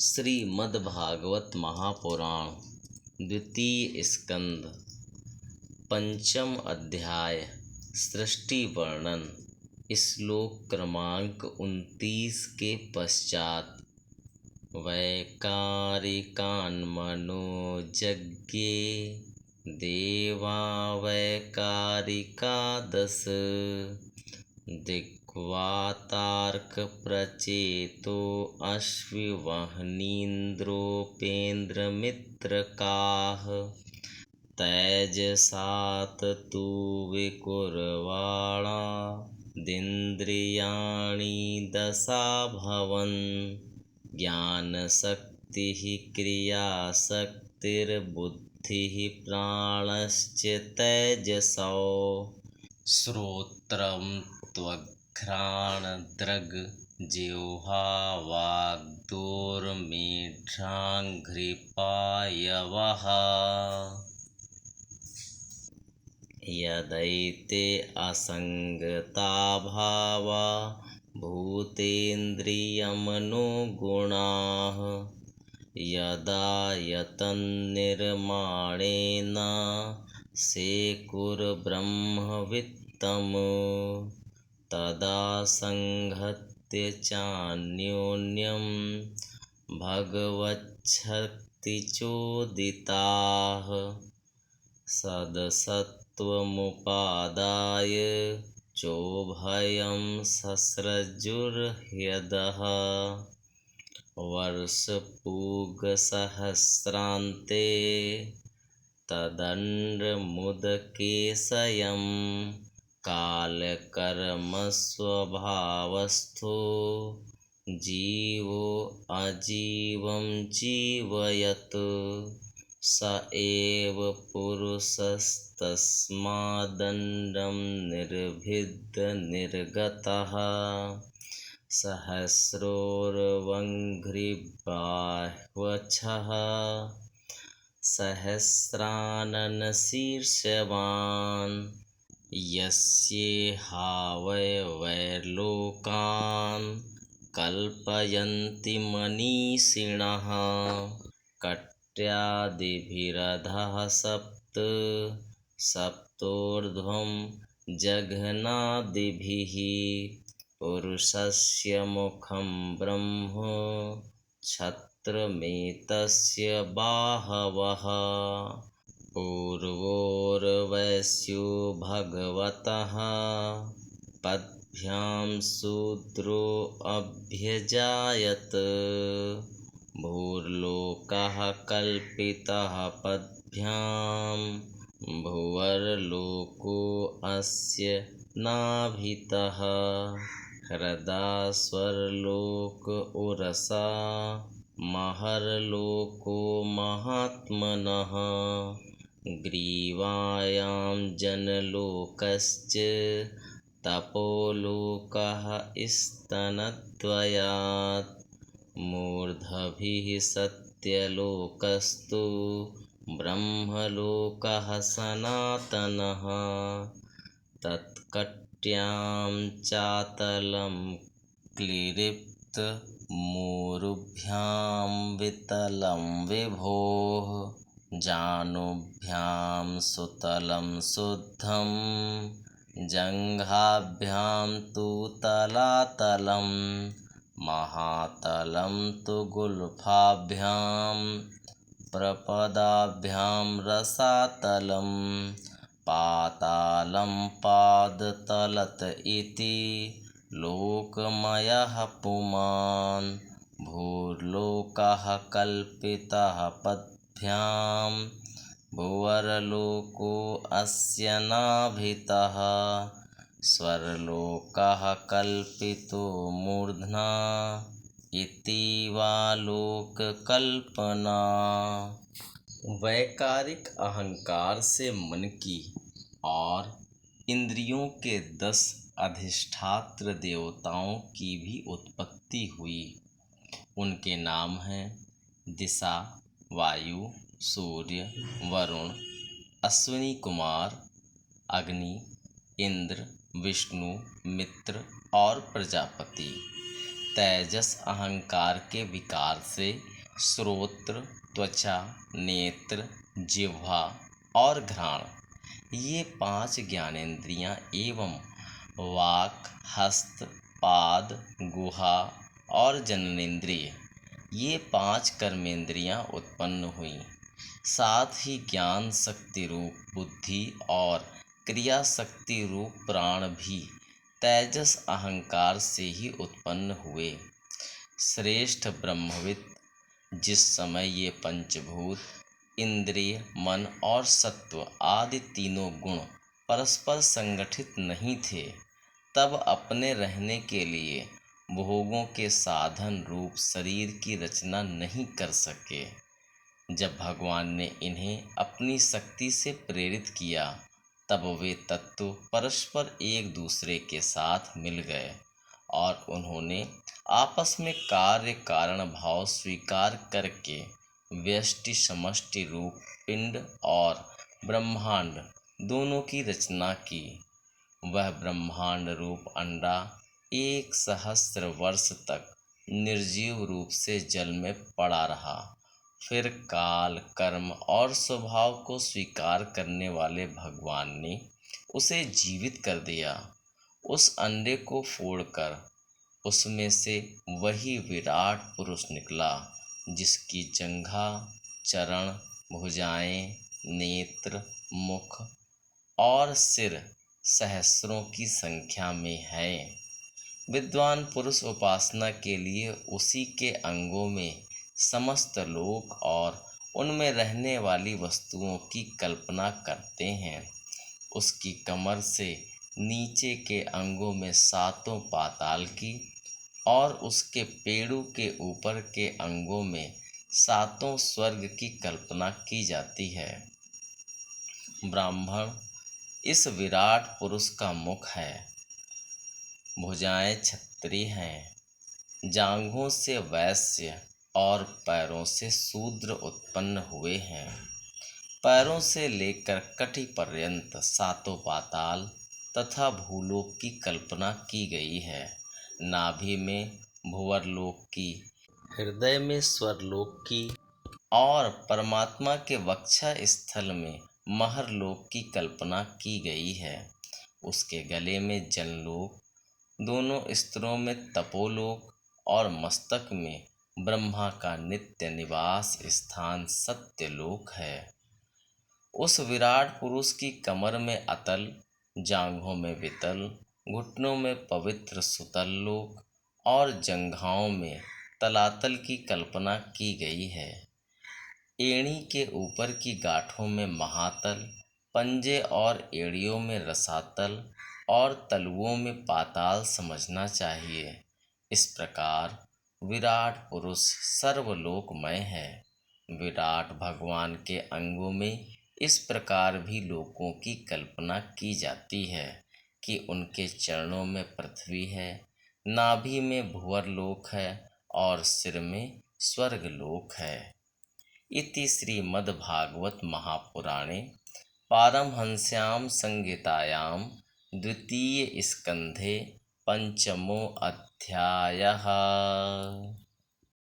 श्रीमद्भागवत महापुराण द्वितीय स्कंद पंचम अध्याय सृष्टि वर्णन। श्लोक क्रमांक 29 के पश्चात वैकारिकान्मनोजज्ञे देवा वैकारिका दश दिग्वातार्क प्रचेतो अश्विवह्नीन्द्रोपेन्द्रमित्रकाः तैजसात तु विकुर्वाणादिन्द्रियाणि दशाभवन् ज्ञानशक्तिः क्रियाशक्तिर्बुद्धिः प्राणश्च तैजसौ श्रोत्रं त्वघ्राणदृग् जिह्वा वाग्दोर्मेढ्राङ्घ्रिपायवः यदैते असंगता भावा भूतेन्द्रियमनोगुणाः यदा यतन्निर्माणेन सेकुर्ब्रह्मवित्तम् तदा संहत्य चान्योन्यं भगवच्छक्तिचोदिताः सदसत्त्वमुपादाय चोभयं सस्रजुर्ह्यदः वर्षपूगसहस्रान्ते तदण्डमुदकेशयं कालकर्मस्वभावस्थो जीवो अजीवं जीवयत् स एव पुरुषस्तस्मादण्डं निर्भिद्यनिर्गतः सहस्रोर्वङ्घ्रिबाह्वच्छः सहस्रानन शीर्षवान् यस्येहावयवैर्लोकान् कल्पयन्ति मनीषिणः कट्यादिभिरधः सप्त सप्तोर्ध्वं जघनादिभिः पुरुषस्य मुखं ब्रह्म छत्रमेतस्य बाहवः पूर्वोर्वैश्यो भगवतः पद्भ्यां शूद्रोऽभ्यजायत भूर्लोकः कल्पितः पद्भ्यां भुवर्लोको अस्य नाभितः हृदा स्वर्लोक उरसा महर्लोको महात्मनः ग्रीवायां जनलोकश्च तपोलोकः स्तनद्वयात् मूर्धभिः सत्यलोकस्तु ब्रह्मलोकः सनातनः तत्कट्यां चातलं क्लिरिप्तमूरुभ्यां वितलं विभोः जानुभ्यां सुतलं शुद्धं जङ्घाभ्यां तु तलातलं महातलं तु गुल्फाभ्यां प्रपदाभ्यां रसातलं पातालं पादतलत इति लोकमयः पुमान् भूर्लोकः कल्पितः पद्भ्यां भुवर्लोको अस्य नाभितः स्वर्लोकः कल्पितो मूर्ध्ना इति वा लोककल्पना। वैकारिक अहंकार से मन की और इंद्रियों के 10 अधिष्ठात्र देवताओं की भी उत्पत्ति हुई। उनके नाम हैं दिशा, वायु, सूर्य, वरुण, अश्विनी कुमार, अग्नि, इंद्र, विष्णु, मित्र और प्रजापति। तेजस अहंकार के विकार से श्रोत्र, त्वचा, नेत्र, जिह्वा और घ्राण ये 5 ज्ञानेंद्रियां एवं वाक, हस्त, पाद, गुहा और जननेंद्रिय ये 5 कर्मेंद्रियां उत्पन्न हुईं। साथ ही ज्ञान शक्ति रूप बुद्धि और क्रिया शक्ति रूप प्राण भी तेजस अहंकार से ही उत्पन्न हुए। श्रेष्ठ ब्रह्मविद जिस समय ये पंचभूत, इंद्रिय, मन और सत्व आदि तीनों गुण परस्पर संगठित नहीं थे, तब अपने रहने के लिए भोगों के साधन रूप शरीर की रचना नहीं कर सके। जब भगवान ने इन्हें अपनी शक्ति से प्रेरित किया, तब वे तत्व परस्पर एक दूसरे के साथ मिल गए और उन्होंने आपस में कार्य कारण भाव स्वीकार करके व्यष्टि समष्टि रूप पिंड और ब्रह्मांड दोनों की रचना की। वह ब्रह्मांड रूप अंडा 1 सहस्त्र वर्ष तक निर्जीव रूप से जल में पड़ा रहा। फिर काल, कर्म और स्वभाव को स्वीकार करने वाले भगवान ने उसे जीवित कर दिया। उस अंडे को फोड़कर उसमें से वही विराट पुरुष निकला, जिसकी जंघा, चरण, भुजाएं, नेत्र, मुख और सिर सहस्रों की संख्या में है। विद्वान पुरुष उपासना के लिए उसी के अंगों में समस्त लोक और उनमें रहने वाली वस्तुओं की कल्पना करते हैं। उसकी कमर से नीचे के अंगों में 7 पाताल की और उसके पेड़ों के ऊपर के अंगों में 7 स्वर्ग की कल्पना की जाती है। ब्राह्मण इस विराट पुरुष का मुख है, भुजाएं क्षत्रिय हैं, जांघों से वैश्य और पैरों से शूद्र उत्पन्न हुए हैं। पैरों से लेकर कटी पर्यंत 7 पाताल तथा भूलोक की कल्पना की गई है। नाभि में भुवरलोक की, हृदय में स्वरलोक की और परमात्मा के वक्षा स्थल में महरलोक की कल्पना की गई है। उसके गले में जनलोक, दोनों स्तरों में तपोलोक और मस्तक में ब्रह्मा का नित्य निवास स्थान सत्यलोक है। उस विराट पुरुष की कमर में अतल, जांघों में वितल, घुटनों में पवित्र सुतल लोक और जंघाओं में तलातल की कल्पना की गई है। एड़ी के ऊपर की गांठों में महातल, पंजे और एड़ियों में रसातल और तलुओं में पाताल समझना चाहिए। इस प्रकार विराट पुरुष सर्वलोकमय है। विराट भगवान के अंगों में इस प्रकार भी लोकों की कल्पना की जाती है कि उनके चरणों में पृथ्वी है, नाभि में भुवरलोक है और सिर में स्वर्गलोक है। इति श्रीमद्भागवत महापुराणे पारमहंस्यां संहितायां द्वितीय स्कन्धे 5मो अध्यायः।